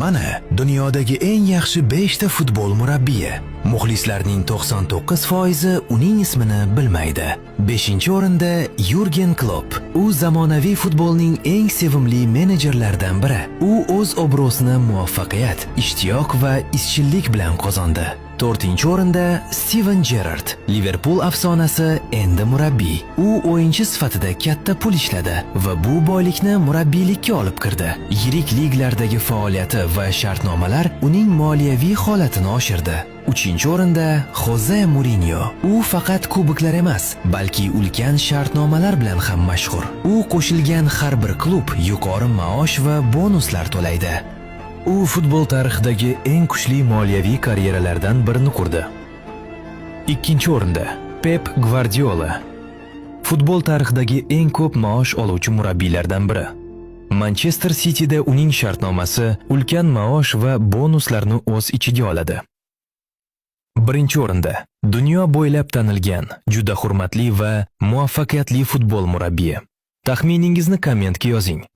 Mana dunyodagi eng yaxshi 5 ta futbol murabbiyi. Muxlislarning 99% uning ismini bilmaydi. 5-o'rinda Yurgen Klopp. U zamonaviy futbolning eng sevimli menejerlaridan biri. U o'z obro'sini muvaffaqiyat, ishtiyoq va izchillik bilan qozondi. 4-o'rinda Steven Gerrard. Liverpool afsonasi endi murabbiy. U o'yinchi sifatida katta pul ishladi va bu boylikni murabbiylikka olib kirdi. Yirik ligalardagi faoliyati va shartnomalar uning moliyaviy holatini oshirdi. 3-o'rinda Jose Mourinho. U faqat kuboklar emas, balki ulkan shartnomalar bilan ham mashhur. U qo'shilgan har bir klub yuqori maosh va bonuslar to'laydi. U futbol tarixidagi eng kuchli moliyaviy karyeralardan birini qurdi. 2-o'rinda Pep Guardiola. Futbol tarixidagi eng ko'p maosh oluvchi murabbiylardan biri. Manchester City'da uning shartnomasi ulkan maosh va bonuslarni o'z ichiga oladi. 1-o'rinda dunyo bo'ylab tanilgan, juda hurmatli va muvaffaqiyatli futbol murabbiyi. Taxminingizni kommentga yozing.